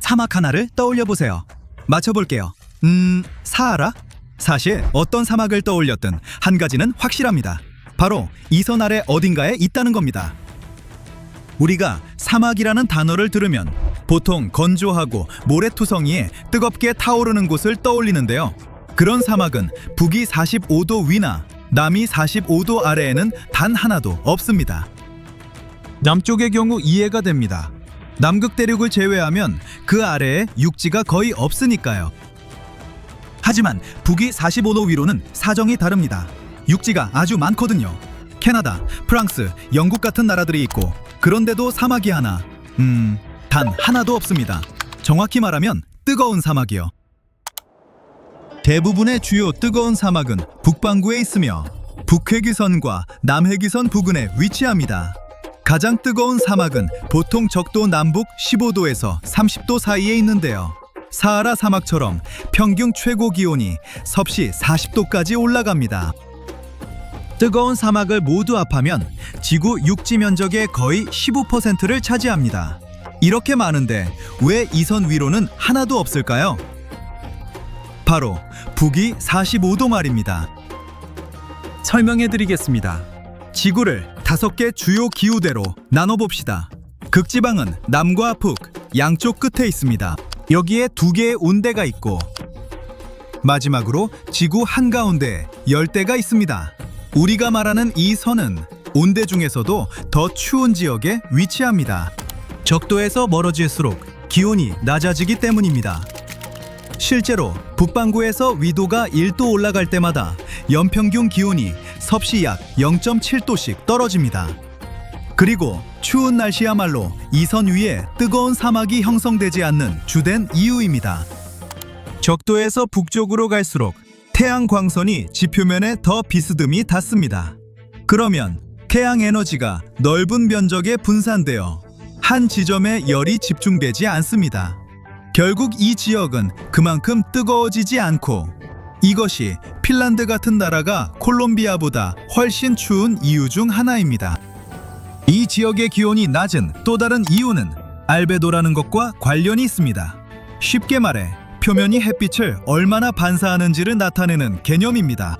사막 하나를 떠올려 보세요. 맞춰볼게요. 사하라? 사실 어떤 사막을 떠올렸든 한 가지는 확실합니다. 바로 이 선 아래 어딘가에 있다는 겁니다. 우리가 사막이라는 단어를 들으면 보통 건조하고 모래투성이에 뜨겁게 타오르는 곳을 떠올리는데요. 그런 사막은 북위 45도 위나 남위 45도 아래에는 단 하나도 없습니다. 남쪽의 경우 이해가 됩니다. 남극 대륙을 제외하면 그 아래에 육지가 거의 없으니까요. 하지만 북위 45도 위로는 사정이 다릅니다. 육지가 아주 많거든요. 캐나다, 프랑스, 영국 같은 나라들이 있고 그런데도 사막이 하나, 단 하나도 없습니다. 정확히 말하면 뜨거운 사막이요. 대부분의 주요 뜨거운 사막은 북반구에 있으며 북회기선과 남회기선 부근에 위치합니다. 가장 뜨거운 사막은 보통 적도 남북 15도에서 30도 사이에 있는데요. 사하라 사막처럼 평균 최고 기온이 섭씨 40도까지 올라갑니다. 뜨거운 사막을 모두 합하면 지구 육지 면적의 거의 15%를 차지합니다. 이렇게 많은데 왜 이 선 위로는 하나도 없을까요? 바로 북위 45도 말입니다. 설명해 드리겠습니다. 지구를 5개 주요 기후대로 나눠봅시다. 극지방은 남과 북, 양쪽 끝에 있습니다. 여기에 2개의 온대가 있고 마지막으로 지구 한가운데에 열대가 있습니다. 우리가 말하는 이 선은 온대 중에서도 더 추운 지역에 위치합니다. 적도에서 멀어질수록 기온이 낮아지기 때문입니다. 실제로 북반구에서 위도가 1도 올라갈 때마다 연평균 기온이 섭씨 약 0.7도씩 떨어집니다. 그리고 추운 날씨야말로 이 선 위에 뜨거운 사막이 형성되지 않는 주된 이유입니다. 적도에서 북쪽으로 갈수록 태양 광선이 지표면에 더 비스듬히 닿습니다. 그러면 태양 에너지가 넓은 면적에 분산되어 한 지점에 열이 집중되지 않습니다. 결국 이 지역은 그만큼 뜨거워지지 않고 이것이 핀란드 같은 나라가 콜롬비아보다 훨씬 추운 이유 중 하나입니다. 이 지역의 기온이 낮은 또 다른 이유는 알베도라는 것과 관련이 있습니다. 쉽게 말해 표면이 햇빛을 얼마나 반사하는지를 나타내는 개념입니다.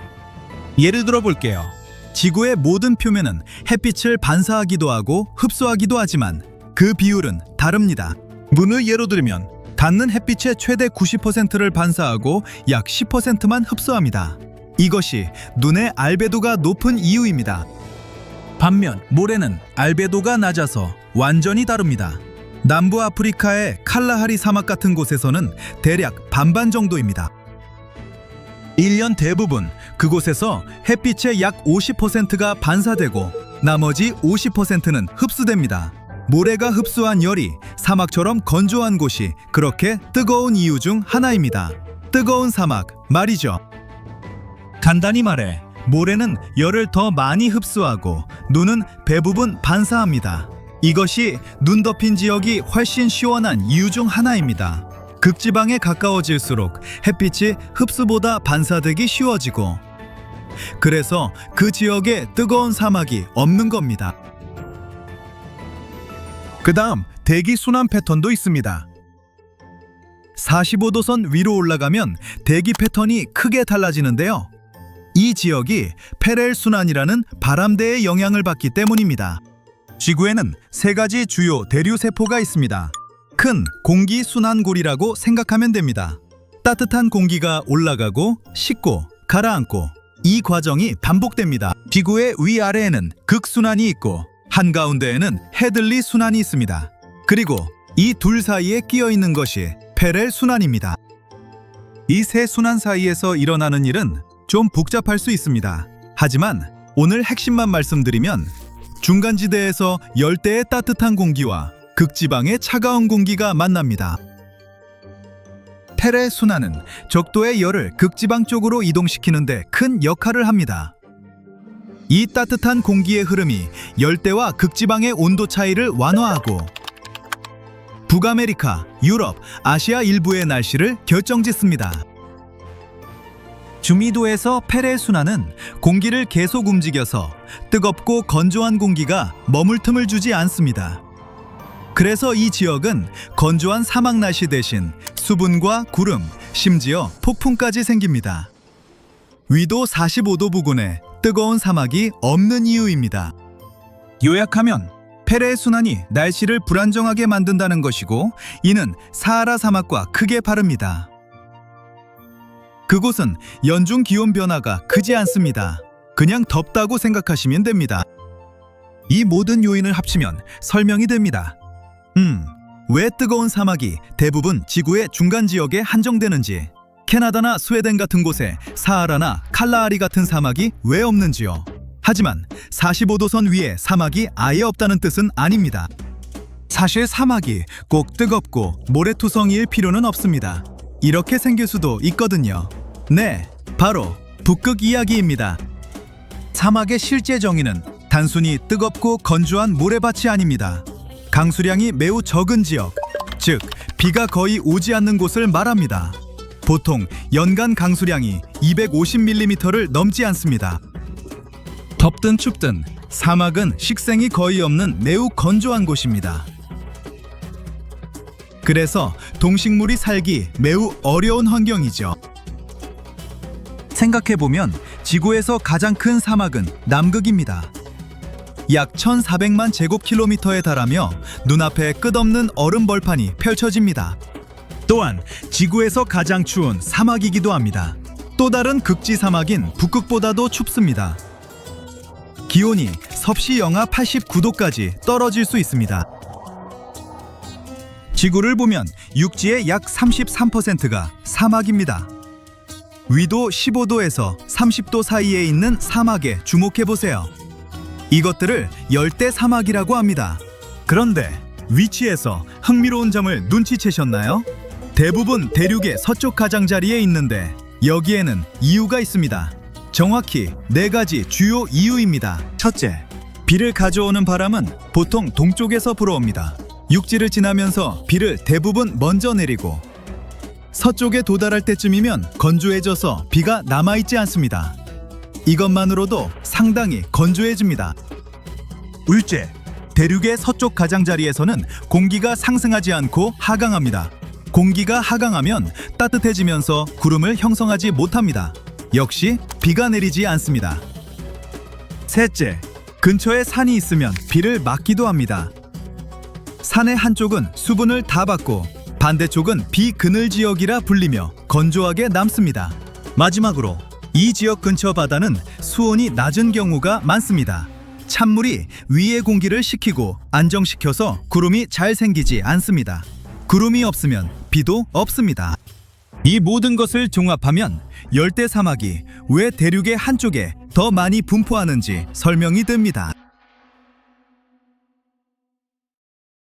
예를 들어 볼게요. 지구의 모든 표면은 햇빛을 반사하기도 하고 흡수하기도 하지만 그 비율은 다릅니다. 문을 예로 들면 닿는 햇빛의 최대 90%를 반사하고 약 10%만 흡수합니다. 이것이 눈의 알베도가 높은 이유입니다. 반면 모래는 알베도가 낮아서 완전히 다릅니다. 남부 아프리카의 칼라하리 사막 같은 곳에서는 대략 반반 정도입니다. 1년 대부분 그곳에서 햇빛의 약 50%가 반사되고 나머지 50%는 흡수됩니다. 모래가 흡수한 열이 사막처럼 건조한 곳이 그렇게 뜨거운 이유 중 하나입니다. 뜨거운 사막 말이죠. 간단히 말해 모래는 열을 더 많이 흡수하고 눈은 대부분 반사합니다. 이것이 눈 덮인 지역이 훨씬 시원한 이유 중 하나입니다. 극지방에 가까워질수록 햇빛이 흡수보다 반사되기 쉬워지고 그래서 그 지역에 뜨거운 사막이 없는 겁니다. 그 다음 대기 순환 패턴도 있습니다. 45도선 위로 올라가면 대기 패턴이 크게 달라지는데요. 이 지역이 페렐 순환이라는 바람대의 영향을 받기 때문입니다. 지구에는 3가지 주요 대류 세포가 있습니다. 큰 공기 순환고리라고 생각하면 됩니다. 따뜻한 공기가 올라가고 식고 가라앉고 이 과정이 반복됩니다. 지구의 위아래에는 극순환이 있고 한가운데에는 헤들리 순환이 있습니다. 그리고 이 둘 사이에 끼어 있는 것이 페렐 순환입니다. 이 세 순환 사이에서 일어나는 일은 좀 복잡할 수 있습니다. 하지만 오늘 핵심만 말씀드리면 중간지대에서 열대의 따뜻한 공기와 극지방의 차가운 공기가 만납니다. 페렐 순환은 적도의 열을 극지방 쪽으로 이동시키는 데 큰 역할을 합니다. 이 따뜻한 공기의 흐름이 열대와 극지방의 온도 차이를 완화하고 북아메리카, 유럽, 아시아 일부의 날씨를 결정짓습니다. 중위도에서 페렐 순환은 공기를 계속 움직여서 뜨겁고 건조한 공기가 머물 틈을 주지 않습니다. 그래서 이 지역은 건조한 사막 날씨 대신 수분과 구름, 심지어 폭풍까지 생깁니다. 위도 45도 부근에 뜨거운 사막이 없는 이유입니다. 요약하면 페레의 순환이 날씨를 불안정하게 만든다는 것이고, 이는 사하라 사막과 크게 다릅니다. 그곳은 연중 기온 변화가 크지 않습니다. 그냥 덥다고 생각하시면 됩니다. 이 모든 요인을 합치면 설명이 됩니다. 왜 뜨거운 사막이 대부분 지구의 중간 지역에 한정되는지, 캐나다나 스웨덴 같은 곳에 사하라나 칼라하리 같은 사막이 왜 없는지요. 하지만 45도선 위에 사막이 아예 없다는 뜻은 아닙니다. 사실 사막이 꼭 뜨겁고 모래투성이일 필요는 없습니다. 이렇게 생길 수도 있거든요. 네, 바로 북극 이야기입니다. 사막의 실제 정의는 단순히 뜨겁고 건조한 모래밭이 아닙니다. 강수량이 매우 적은 지역, 즉 비가 거의 오지 않는 곳을 말합니다. 보통 연간 강수량이 250mm를 넘지 않습니다. 덥든 춥든 사막은 식생이 거의 없는 매우 건조한 곳입니다. 그래서 동식물이 살기 매우 어려운 환경이죠. 생각해보면 지구에서 가장 큰 사막은 남극입니다. 약 1,400만 제곱킬로미터에 달하며 눈앞에 끝없는 얼음 벌판이 펼쳐집니다. 또한 지구에서 가장 추운 사막이기도 합니다. 또 다른 극지 사막인 북극보다도 춥습니다. 기온이 섭씨 영하 89도까지 떨어질 수 있습니다. 지구를 보면 육지의 약 33%가 사막입니다. 위도 15도에서 30도 사이에 있는 사막에 주목해보세요. 이것들을 열대 사막이라고 합니다. 그런데 위치에서 흥미로운 점을 눈치채셨나요? 대부분 대륙의 서쪽 가장자리에 있는데 여기에는 이유가 있습니다. 정확히 4가지 주요 이유입니다. 첫째, 비를 가져오는 바람은 보통 동쪽에서 불어옵니다. 육지를 지나면서 비를 대부분 먼저 내리고, 서쪽에 도달할 때쯤이면 건조해져서 비가 남아있지 않습니다. 이것만으로도 상당히 건조해집니다. 둘째, 대륙의 서쪽 가장자리에서는 공기가 상승하지 않고 하강합니다. 공기가 하강하면 따뜻해지면서 구름을 형성하지 못합니다. 역시 비가 내리지 않습니다. 셋째, 근처에 산이 있으면 비를 막기도 합니다. 산의 한쪽은 수분을 다 받고 반대쪽은 비그늘 지역이라 불리며 건조하게 남습니다. 마지막으로 이 지역 근처 바다는 수온이 낮은 경우가 많습니다. 찬물이 위의 공기를 식히고 안정시켜서 구름이 잘 생기지 않습니다. 구름이 없으면 비도 없습니다. 이 모든 것을 종합하면 열대 사막이 왜 대륙의 한쪽에 더 많이 분포하는지 설명이 됩니다.